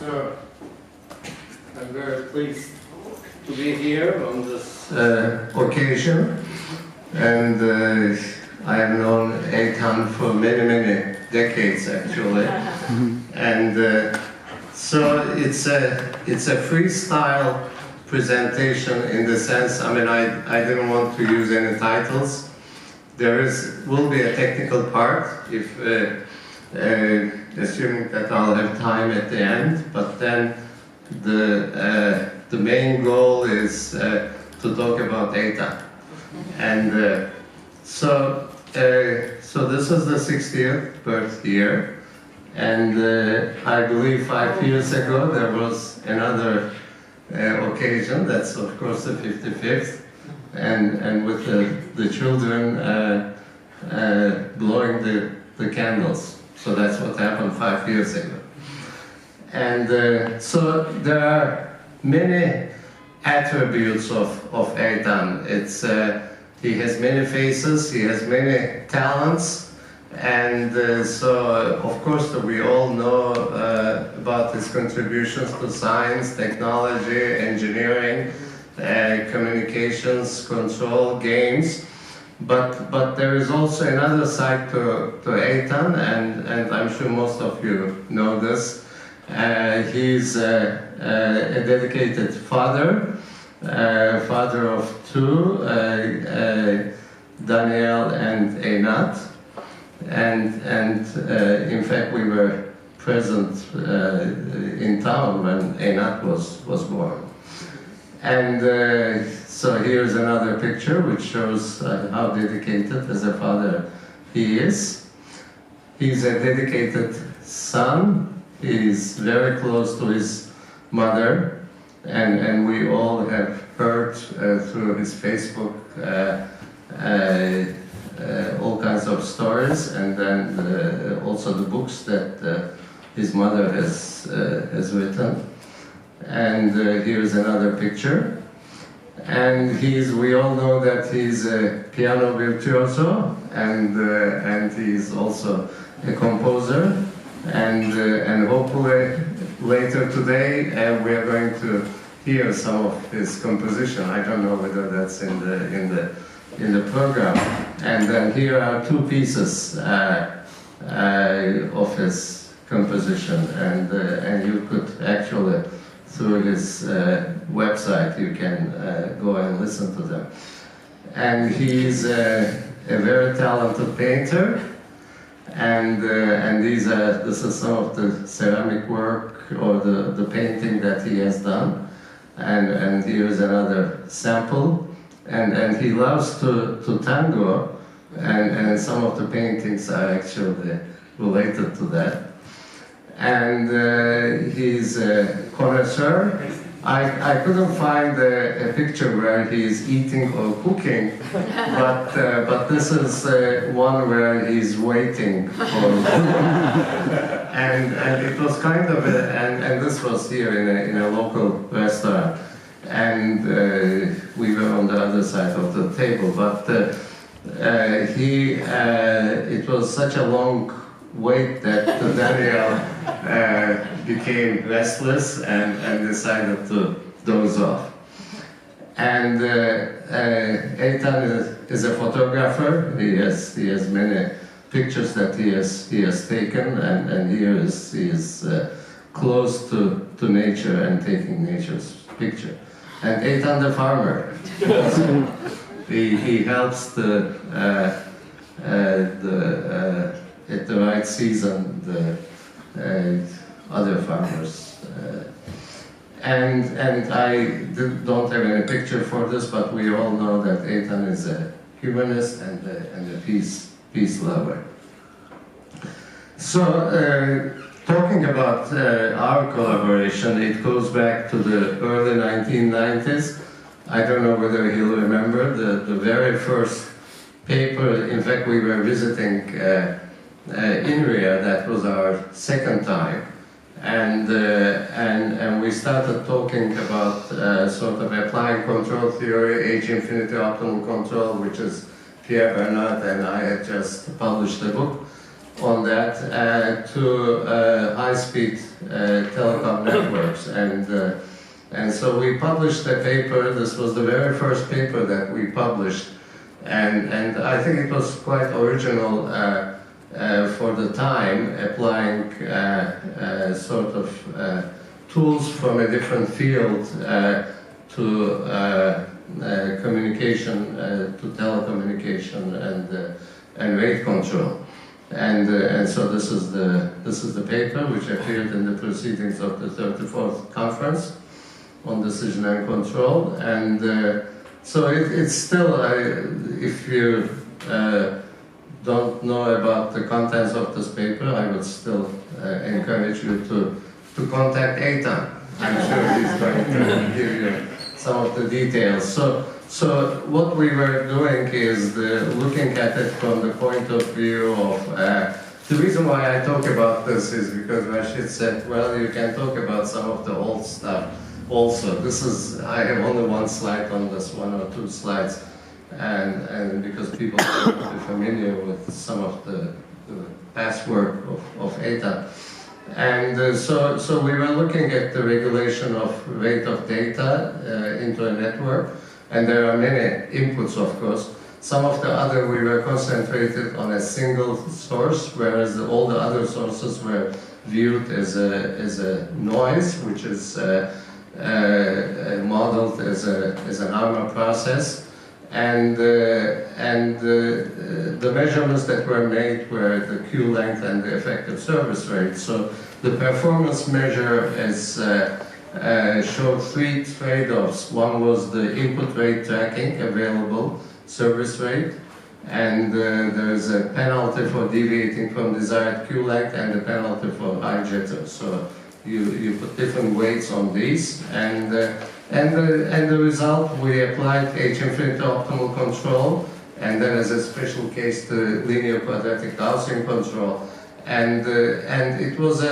So, I'm very pleased to be here on this occasion, and I have known Eitan for many decades actually, and so it's a freestyle presentation in the sense, I mean, I didn't want to use any titles. There will be a technical part, if assuming that I'll have time at the end, but then the main goal is to talk about Eitan. And so this is the 60th birth year, and I believe 5 years ago there was another occasion, that's of course the 55th, and with the children blowing the candles. So that's what happened 5 years ago. And so there are many attributes of Eitan. He has many faces, he has many talents, and so of course we all know about his contributions to science, technology, engineering, communications, control, games. But there is also another side to Eitan, and I'm sure most of you know this. He's a dedicated father of two, Daniel and Einat, and in fact we were present in town when Einat was born. And so here's another picture which shows how dedicated as a father he is. He's a dedicated son. He's very close to his mother, and we all have heard through his Facebook all kinds of stories, and then also the books that his mother has written. And here's another picture. And we all know that he's a piano virtuoso, and he's also a composer. And hopefully later today we are going to hear some of his composition. I don't know whether that's in the program. And then here are two pieces of his composition, and you could actually, through his website, you can go and listen to them. And he's a very talented painter, and this is some of the ceramic work or the painting that he has done. And here's another sample. And he loves to tango, and some of the paintings are actually related to that. And he's a connoisseur. I couldn't find a picture where he's eating or cooking, but this is one where he's waiting for and it was kind of and this was here in a local restaurant, and we were on the other side of the table, but it was such a long wait that Daniel became restless and decided to doze off. And Eitan is a photographer. He has many pictures that he has taken, and here he is close to nature and taking nature's picture. And Eitan the farmer. He helps at the right season, the other farmers. And I don't have any picture for this, but we all know that Eitan is a humanist and a peace lover. So, talking about our collaboration, it goes back to the early 1990s. I don't know whether he'll remember the very first paper. In fact, we were visiting INRIA. That was our second time, and we started talking about sort of applying control theory, H-infinity optimal control, which is Pierre Bernard and I had just published a book on that, to high-speed telecom networks. And so we published a paper. This was the very first paper that we published. And I think it was quite original for the time, applying sort of tools from a different field to communication, to telecommunication and rate control. And so this is the paper which appeared in the proceedings of the 34th conference on decision and control. And so it's still, if you don't know about the contents of this paper, I would still encourage you to contact Eitan. I'm sure he's going to give you some of the details. So what we were doing is looking at it from the point of view of, the reason why I talk about this is because Rashid said, well, you can talk about some of the old stuff also. I have only one slide on this, one or two slides, and because people are not familiar with some of the past work of Eitan. And so we were looking at the regulation of rate of data into a network, and there are many inputs, of course. Some of the other we were concentrated on a single source, whereas all the other sources were viewed as a noise, which is modeled as an ARMA process. And the measurements that were made were the queue length and the effective service rate. So the performance measure showed three trade-offs. One was the input rate tracking, available service rate, and there is a penalty for deviating from desired queue length and a penalty for high jitter. So you put different weights on these, and the result, we applied H-infinity optimal control, and then as a special case the linear quadratic Gaussian control, and it was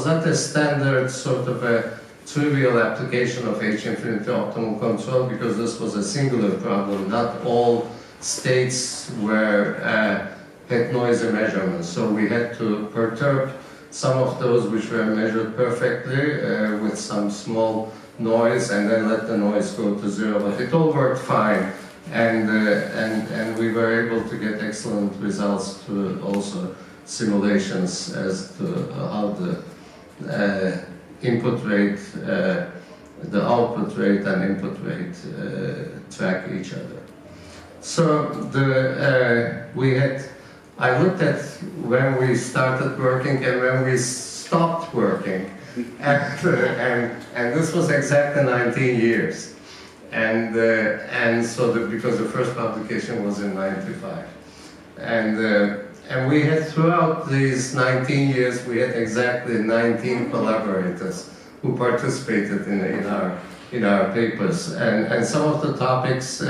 not a standard sort of a trivial application of H-infinity optimal control, because this was a singular problem. Not all states had noisy measurements, so we had to perturb some of those which were measured perfectly with some small noise, and then let the noise go to zero. But it all worked fine, and we were able to get excellent results to also simulations as to how the input rate, the output rate and input rate track each other. So I looked at when we started working and when we stopped working, and this was exactly 19 years, and so because the first publication was in '95, and we had throughout these 19 years we had exactly 19 collaborators who participated in our papers, and some of the topics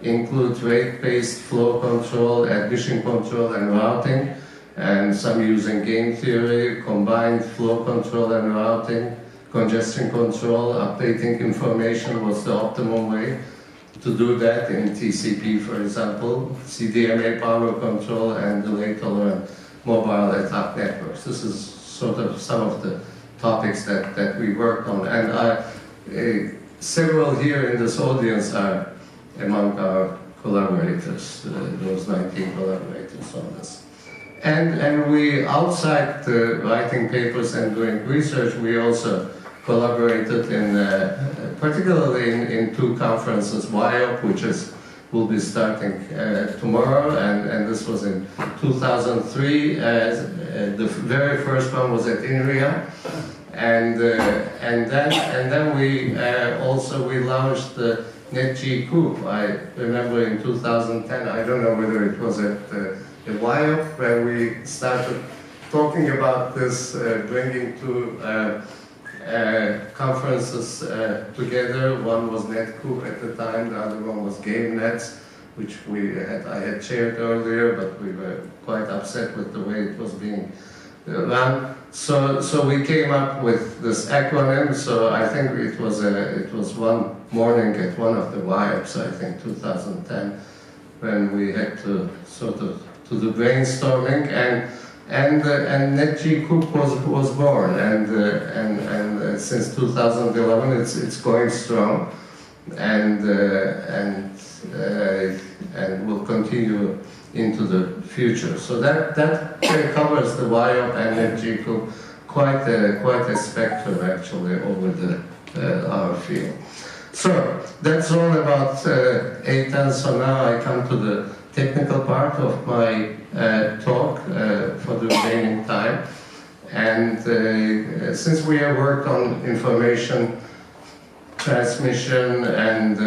include rate-based flow control, admission control and routing, and some using game theory, combined flow control and routing, congestion control, updating information was the optimum way to do that in TCP, for example, CDMA power control and delay-tolerant mobile ad hoc networks. This is sort of some of the topics that we worked on, and several here in this audience are among our collaborators, those 19 collaborators on this. And we, outside writing papers and doing research, we also collaborated in, particularly in two conferences, WIOP, which will be starting tomorrow, and this was in 2003. The very first one was at INRIA, and then we launched the NetG Coup. I remember in 2010, I don't know whether it was at the WIOP, where we started talking about this, bringing two conferences together. One was NetCoop at the time, the other one was GameNets, which I had chaired earlier, but we were quite upset with the way it was being run. So we came up with this acronym. So I think it was one morning at one of the WIOPs, I think 2010, when we had to sort of do the brainstorming, And NetG Cook was born, and since 2011 it's going strong, and will continue into the future. So that covers the WIOP and NetG Cook quite a spectrum actually over our field. So that's all about Eitan. So now I come to the technical part of my talk for the remaining time. And since we have worked on information transmission and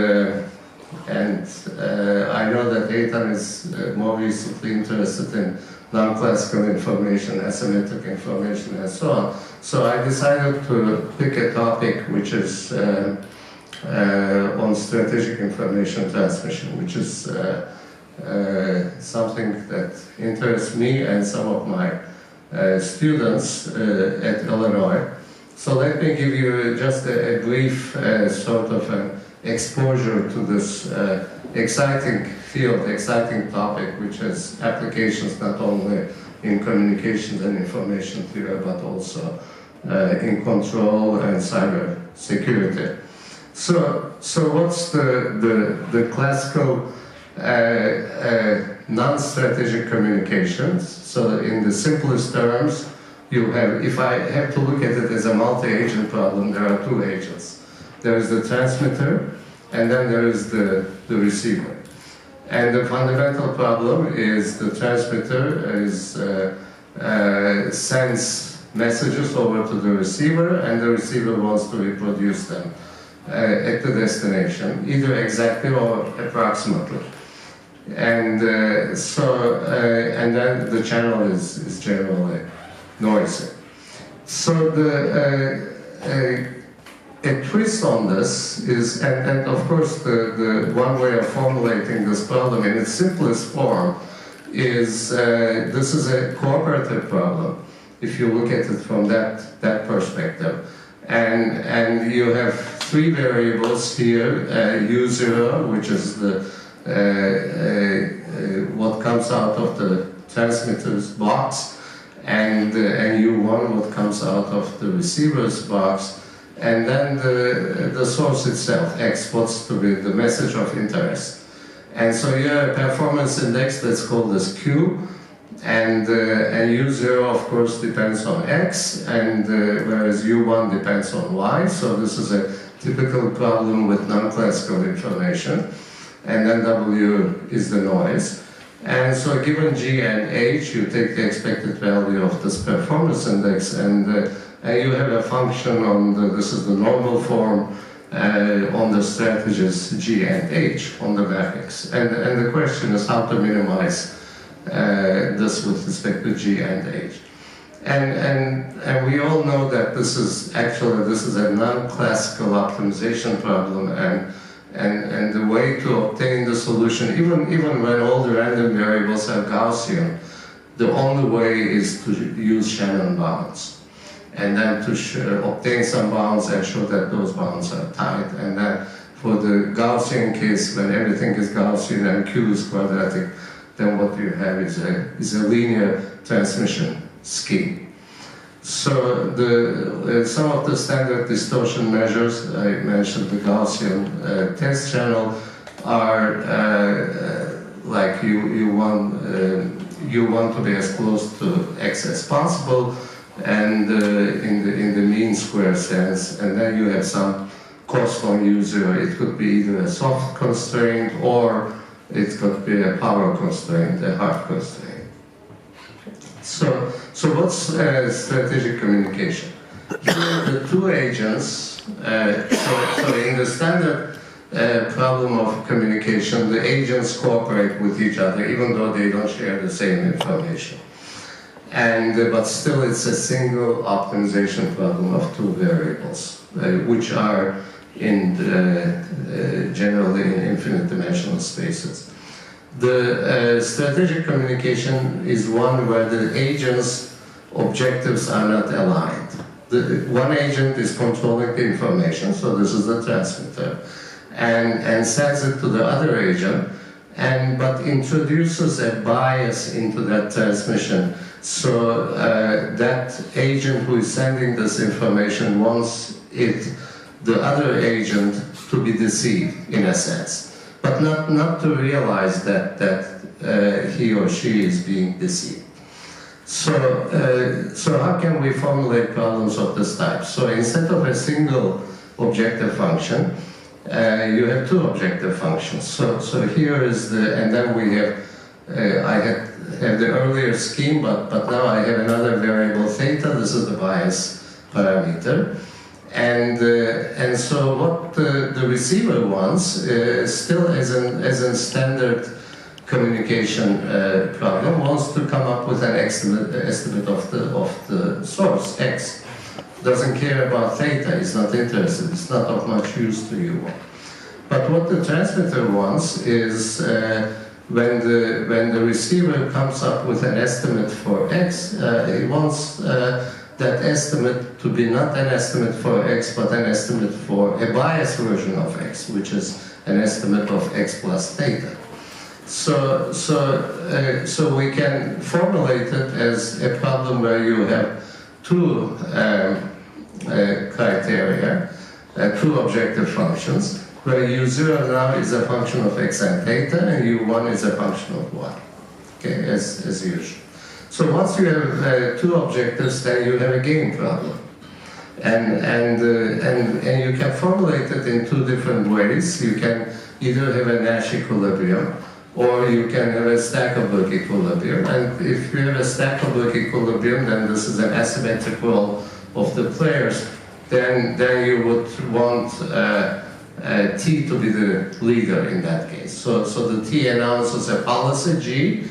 I know that Eitan is more recently interested in non-classical information, asymmetric information, and so on. So I decided to pick a topic which is on strategic information transmission, which is something that interests me and some of my students at Illinois. So let me give you just a brief sort of an exposure to this exciting field, exciting topic, which has applications not only in communications and information theory, but also in control and cyber security. So what's the classical non-strategic communications? So in the simplest terms, you have, if I have to look at it as a multi-agent problem, there are two agents. There is the transmitter, and then there is the receiver. And the fundamental problem is the transmitter sends messages over to the receiver, and the receiver wants to reproduce them at the destination, either exactly or approximately. And and then the channel is generally noisy. So a twist on this is, and of course the one way of formulating this problem in its simplest form is this is a cooperative problem, if you look at it from that perspective. And you have three variables here, U0, which is the what comes out of the transmitter's box, and U1, what comes out of the receiver's box, and then the source itself, X, what's to be the message of interest. And so you have a performance index that's called as Q, and U0, of course, depends on X, and whereas U1 depends on Y. So this is a typical problem with non-classical information. And then W is the noise. And so given G and H, you take the expected value of this performance index, and you have a function on this is the normal form on the strategies G and H on the matrix. And the question is how to minimize this with respect to G and H. And we all know that this is a non-classical optimization problem, and the way to obtain the solution, even when all the random variables are Gaussian, the only way is to use Shannon bounds, and then to obtain some bounds and show that those bounds are tight. And then for the Gaussian case, when everything is Gaussian and Q is quadratic, then what you have is a linear transmission scheme. So some of the standard distortion measures, I mentioned the Gaussian test channel, are like you want to be as close to X as possible, and in the mean square sense, and then you have some cost on U0. It could be either a soft constraint or it could be a power constraint, a hard constraint. So what's strategic communication? Here the two agents, so in the standard problem of communication, the agents cooperate with each other even though they don't share the same information. But still it's a single optimization problem of two variables, which are generally in infinite dimensional spaces. The strategic communication is one where the agents' objectives are not aligned. One agent is controlling the information, so this is the transmitter, and sends it to the other agent, but introduces a bias into that transmission, So that agent who is sending this information wants the other agent to be deceived, in a sense, but not to realize that he or she is being deceived. So how can we formulate problems of this type? So instead of a single objective function, you have two objective functions. So here is and then we have, I have the earlier scheme, but now I have another variable theta. This is the bias parameter. And so what the receiver wants, still as a standard communication problem, wants to come up with an estimate of the source, x. Doesn't care about theta, is not interested, it's not of much use to you. But what the transmitter wants is when the receiver comes up with an estimate for x, it wants that estimate to be not an estimate for x, but an estimate for a biased version of x, which is an estimate of x plus theta. So we can formulate it as a problem where you have two criteria, two objective functions, where u0 now is a function of x and theta, and u1 is a function of y, okay, as usual. So once you have two objectives, then you have a gain problem. And you can formulate it in two different ways. You can either have a Nash equilibrium, or you can have a Stackelberg equilibrium. And if you have a Stackelberg equilibrium, then this is an asymmetrical of the players. Then you would want T to be the leader in that case. So the T announces a policy G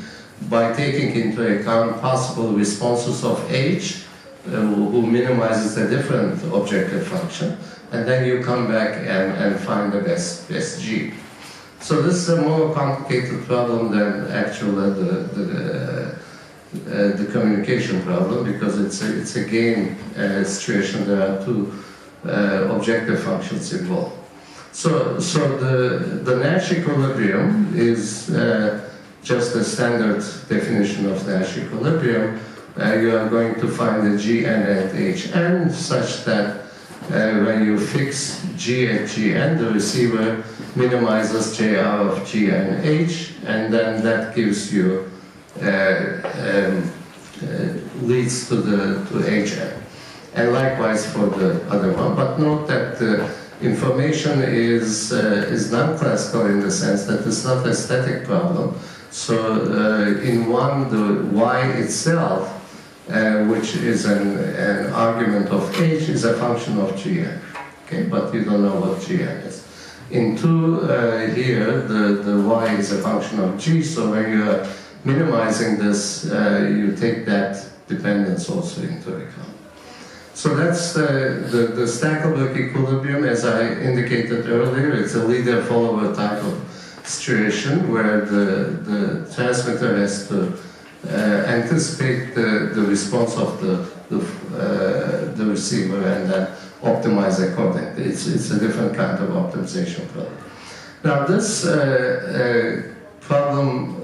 by taking into account possible responses of H, who minimizes the different objective function, and then you come back and find the best G. So this is a more complicated problem than actually the communication problem, because it's a game situation. There are two objective functions involved. So the Nash equilibrium is just a standard definition of Nash equilibrium. You are going to find the Gn at Hn such that when you fix G at Gn, the receiver minimizes J out of Gn H, and then that gives you leads to Hn. And likewise for the other one. But note that the information is non-classical in the sense that it's not a static problem. So in one, the y itself, which is an argument of h, is a function of gn. Okay, but you don't know what gn is. In two, here, the y is a function of g, so when you are minimizing this, you take that dependence also into account. So that's the Stackelberg equilibrium, as I indicated earlier. It's a leader-follower type of situation where the transmitter has to anticipate the response of the receiver and then optimize accordingly. It's a different kind of optimization problem. Now this problem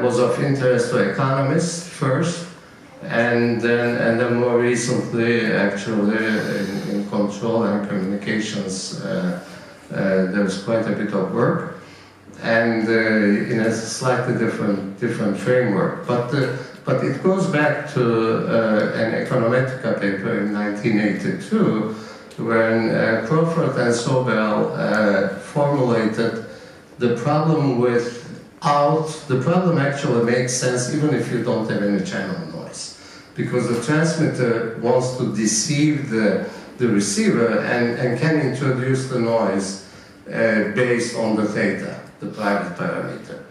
was of interest to economists first, and then more recently, actually, in control and communications, there's quite a bit of work, and in a slightly different framework. But it goes back to an econometrica paper in 1982, when Crawford and Sobel formulated the problem the problem actually makes sense even if you don't have any channel noise, because the transmitter wants to deceive the receiver and can introduce the noise based on the theta, the private parameter.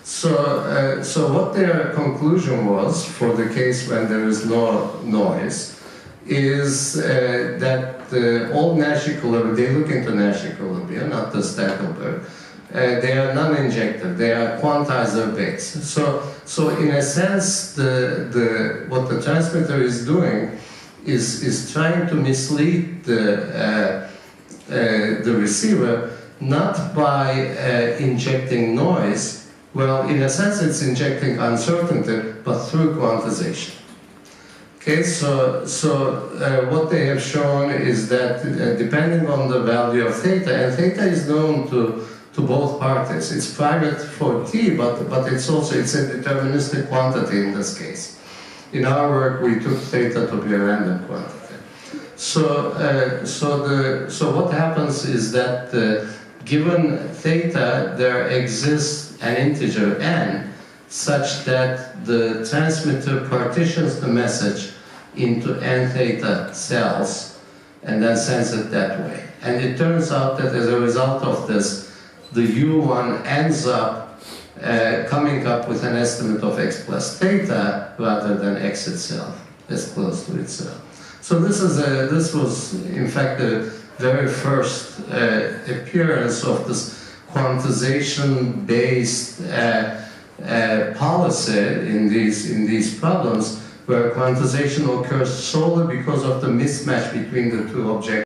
So what their conclusion was for the case when there is no noise is that all Nash equilibria, they look into Nash equilibria, not the Stackelberg. They are non-injective, they are quantizer based. So in a sense, what the transmitter is doing is trying to mislead the receiver, not by injecting noise, Well, in a sense, it's injecting uncertainty, but through quantization. Okay, so what they have shown is that depending on the value of theta, and theta is known to both parties. It's private for T, but it's also, it's a deterministic quantity in this case. In our work, we took theta to be a random quantity. So what happens is that given theta, there exists an integer n such that the transmitter partitions the message into n theta cells and then sends it that way. And it turns out that as a result of this, the U1 ends up coming up with an estimate of x plus theta rather than x itself, as close to itself. So this was in fact the very first appearance of this quantization-based policy in these problems, where quantization occurs solely because of the mismatch between the two objectives.